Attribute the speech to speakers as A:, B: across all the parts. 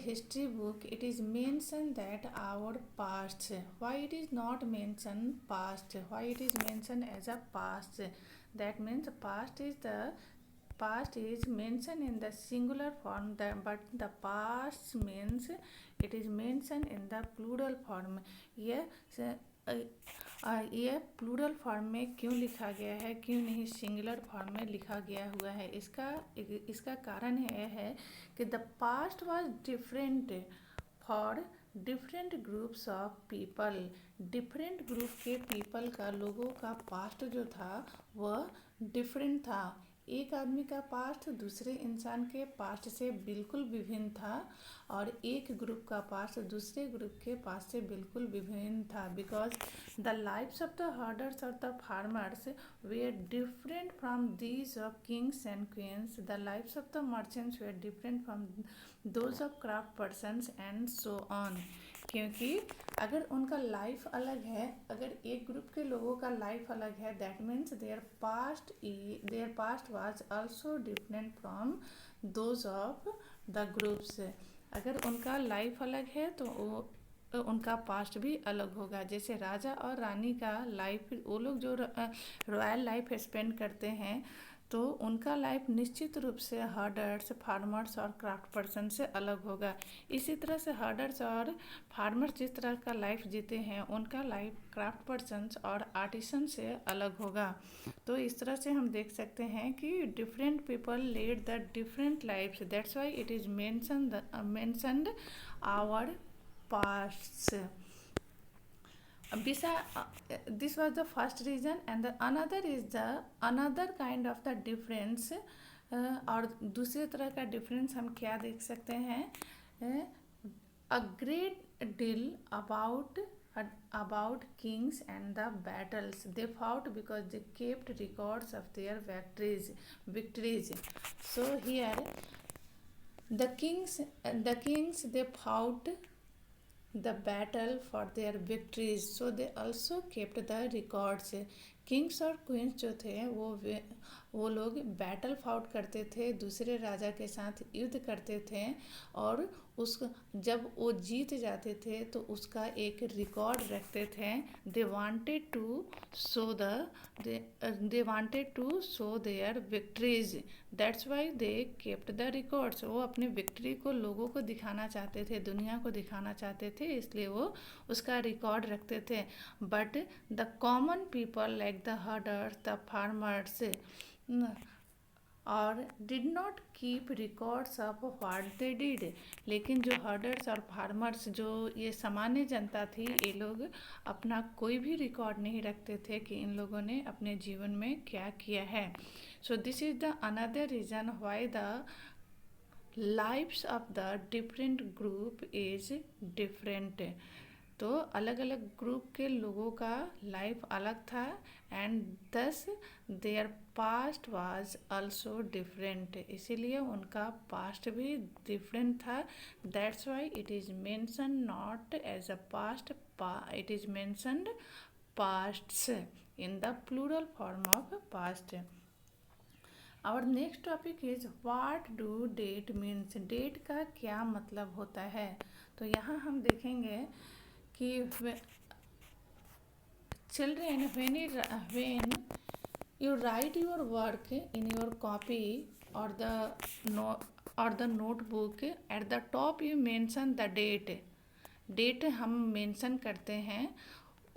A: history book, it is mentioned that our past. Why it is not mentioned past? Why it is mentioned as a past? That means past is mentioned in the singular form, but the past means it is mentioned in the plural form. ये plural form में क्यों लिखा गया है, क्यों नहीं singular form में लिखा गया हुआ है? इसका कारण यह है कि the past was different for different groups of people. Different group के पीपल का, लोगों का पास्ट जो था वह डिफरेंट था। एक आदमी का पास्ट दूसरे इंसान के पास्ट से बिल्कुल विभिन्न था, और एक ग्रुप का पास्ट दूसरे ग्रुप के पास्ट से बिल्कुल विभिन्न था। Because the lifes of the herders और the farmers were different from these of kings and queens. The lifes of the merchants were different from those of craft persons and so on. क्योंकि अगर उनका life अलग है, अगर एक group के लोगों का लाइफ अलग है, that means there past was also different from those of the groups. अगर उनका लाइफ अलग है तो उनका पास्ट भी अलग होगा। जैसे राजा और रानी का लाइफ, वो लोग जो रॉयल लाइफ स्पेंड करते हैं, तो उनका लाइफ निश्चित रूप से हर्डर्स, फार्मर्स और क्राफ्ट पर्सन से अलग होगा। इसी तरह से हर्डर्स और फार्मर्स जिस तरह का लाइफ जीते हैं, उनका लाइफ क्राफ्ट पर्सन्स और आर्टिसन से अलग होगा। तो इस तरह से हम देख सकते हैं कि different people led the different lifes, that's why it is mentioned our past. This was the first reason, and the another is the another kind of the difference। और दूसरे तरह का डिफरेंस हम क्या देख सकते हैं? A great deal about kings and the battles they fought, because they kept records of their victories. So here the kings they fought the battle for their victories, so they also kept the records। Kings और queen's जो थे वो लोग battle fought करते थे, दूसरे राजा के साथ युद्ध करते थे, और जब वो जीत जाते थे तो उसका एक रिकॉर्ड रखते थे। They wanted to show their victories, that's why they kept the records. वो अपने विक्ट्री को लोगों को दिखाना चाहते थे, दुनिया को दिखाना चाहते थे, इसलिए वो उसका रिकॉर्ड रखते थे। But the common people like the herders, the farmers और did not keep records of what they did. लेकिन जो हर्डर्स और फार्मर्स, जो ये सामान्य जनता थी, ये लोग अपना कोई भी रिकॉर्ड नहीं रखते थे कि इन लोगों ने अपने जीवन में क्या किया है। So this is the another reason why the lifes of the different group is different. तो अलग अलग ग्रुप के लोगों का लाइफ अलग था, and thus their past was also different. इसीलिए उनका पास्ट भी डिफरेंट था। That's why it is mention not as a past, it is mentioned pasts in the plural form of past. Our next topic is what do date means. Date का क्या मतलब होता है? तो यहाँ हम देखेंगे कि children, when you write your work in your copy or the notebook, at the top you mention the date हम मेंशन करते हैं,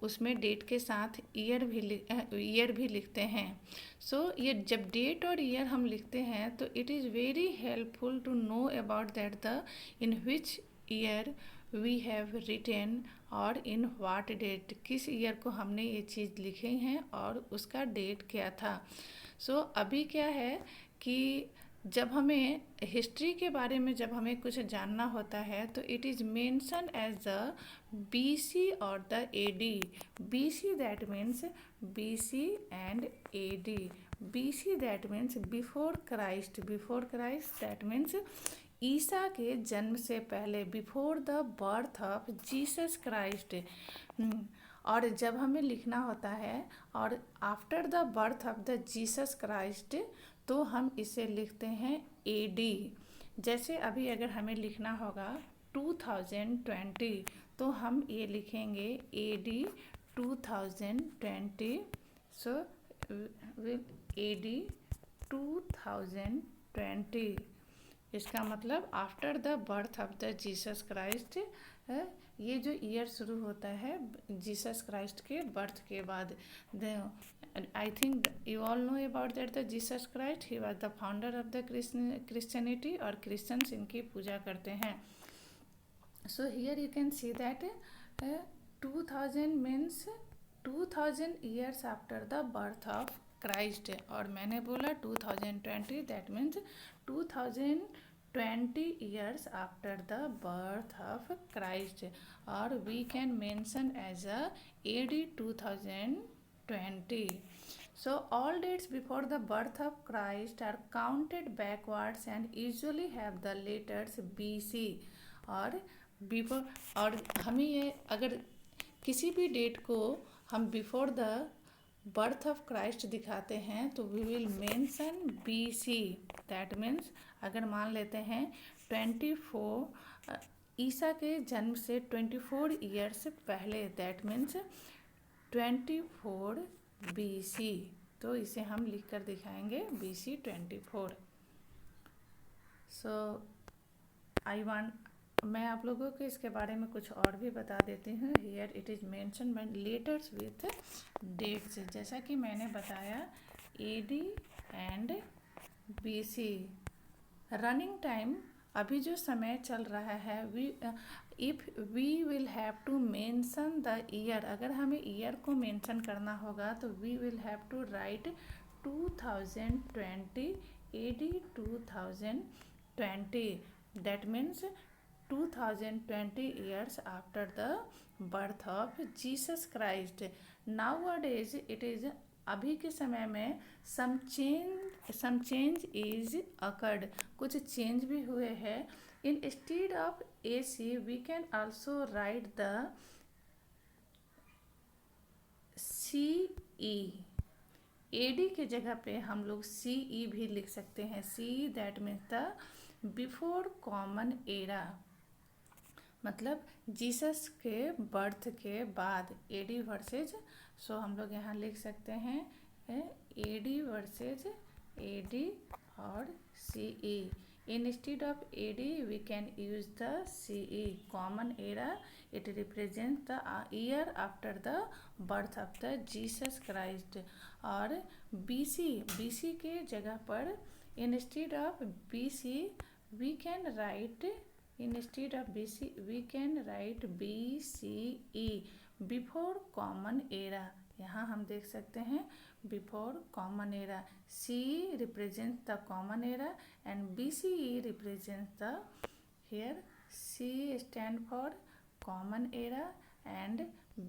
A: उसमें डेट के साथ ईयर भी लिखते हैं। सो ये जब डेट और ईयर हम लिखते हैं तो it is very helpful to know about that the in which year we have written, और इन व्हाट डेट, किस ईयर को हमने ये चीज़ लिखी हैं और उसका डेट क्या था। सो अभी क्या है कि जब हमें हिस्ट्री के बारे में जब हमें कुछ जानना होता है तो it is mention as the BC और the AD। BC that means BC and AD। BC that means before Christ that means ईसा के जन्म से पहले, before the birth of Jesus Christ. और जब हमें लिखना होता है और after the birth of the Jesus Christ, तो हम इसे लिखते हैं AD। जैसे अभी अगर हमें लिखना होगा 2020, तो हम ये लिखेंगे AD 2020. सो AD 2020, इसका मतलब after the birth of the Jesus Christ. ये जो ईयर शुरू होता है जीसस क्राइस्ट के बर्थ के बाद. I think you all know about that the Jesus Christ, he was the founder of the Christianity, और क्रिश्चियंस इनकी पूजा करते हैं. So here you can see that 2000 means 2000 years after the birth of Christ. और मैंने बोला 2020, दैट मीन्स 2020 years after the birth of Christ, or we can mention as a AD 2020. So all dates before the birth of Christ are counted backwards and usually have the letters BC और before. और हमें ये अगर किसी भी date को हम before the birth of Christ दिखाते हैं तो we will mention BC. That means अगर मान लेते हैं 24 ईसा के जन्म से 24 ईयर्स पहले, दैट मीन्स 24 BC, तो इसे हम लिख कर दिखाएंगे BC 24. सो मैं आप लोगों को इसके बारे में कुछ और भी बता देती हूँ. Here it is mention by letters with dates. जैसा कि मैंने बताया AD and BC. Running time, अभी जो समय चल रहा है, if we will have to mention the year, अगर हमें ईयर को मेंशन करना होगा तो we will have to write 2020 AD 2020. दैट मीन्स 2020 years after the birth of Jesus Christ. Nowadays it is, अभी के समय में some change is occurred, कुछ चेंज भी हुए हैं. Instead of AC we can also write the CE. AD के जगह पे हम लोग CE भी लिख सकते हैं. CE that means the before common era, मतलब जीसस के बर्थ के बाद. AD वर्सेज, सो हम लोग यहाँ लिख सकते हैं AD वर्सेज AD और CE. Instead of AD we can use the CE, common era. It represents the year after the birth of the Jesus Christ. और BC के जगह पर instead of BC we can write BCE, before common era. यहाँ हम देख सकते हैं before common era. CE represent the common era and BCE represent the, here CE stand for common era and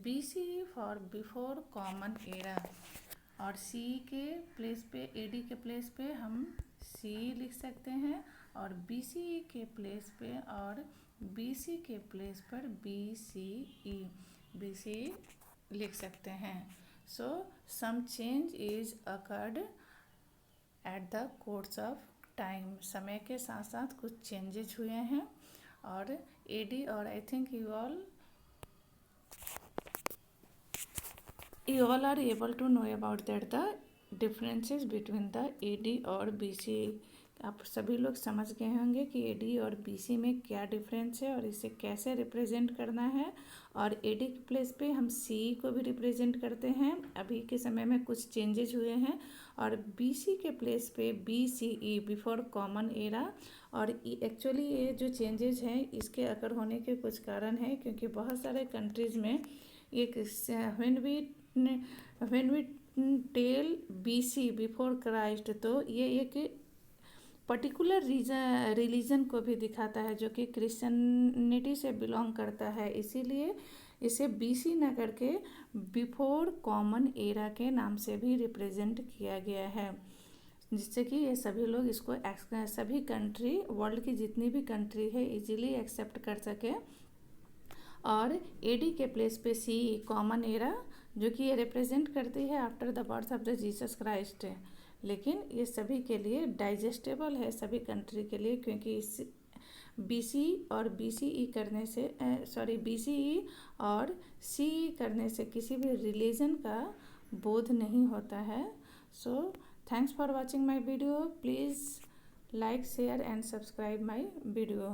A: BCE for before common era. और CE के place पे, AD के place पे हम CE लिख सकते हैं, और BCE के प्लेस पे और BC के प्लेस पर BCE लिख सकते हैं. So some change is occurred at the course of time. समय के साथ साथ कुछ चेंजेस हुए हैं. और AD, और I think you all are able to know about that the differences between the AD और BC. आप सभी लोग समझ गए होंगे कि AD और BC में क्या डिफरेंस है और इसे कैसे रिप्रेजेंट करना है. और AD के प्लेस पे हम CE को भी रिप्रेजेंट करते हैं. अभी के समय में कुछ चेंजेस हुए हैं. और BC के प्लेस पे BCE, बिफोर कॉमन एरा. और एक्चुअली ये जो चेंजेस हैं इसके अकर होने के कुछ कारण हैं, क्योंकि बहुत सारे कंट्रीज़ में एक when we tell BC before Christ, तो ये एक पर्टिकुलर रिलीजन को भी दिखाता है जो कि क्रिश्चियनिटी से बिलोंग करता है. इसीलिए इसे BC न करके बिफोर कॉमन एरा के नाम से भी रिप्रेजेंट किया गया है, जिससे कि ये सभी लोग इसको सभी कंट्री, वर्ल्ड की जितनी भी कंट्री है, इजीली एक्सेप्ट कर सके. और AD के प्लेस पे CE, कॉमन एरा, जो कि ये रिप्रेजेंट करती है after the birth of the Jesus Christ. लेकिन ये सभी के लिए डाइजेस्टेबल है, सभी कंट्री के लिए, क्योंकि इस BC और BCE करने से BCE और CE करने से किसी भी रिलीजन का बोध नहीं होता है। So thanks for watching my video. Please like, share and subscribe my video.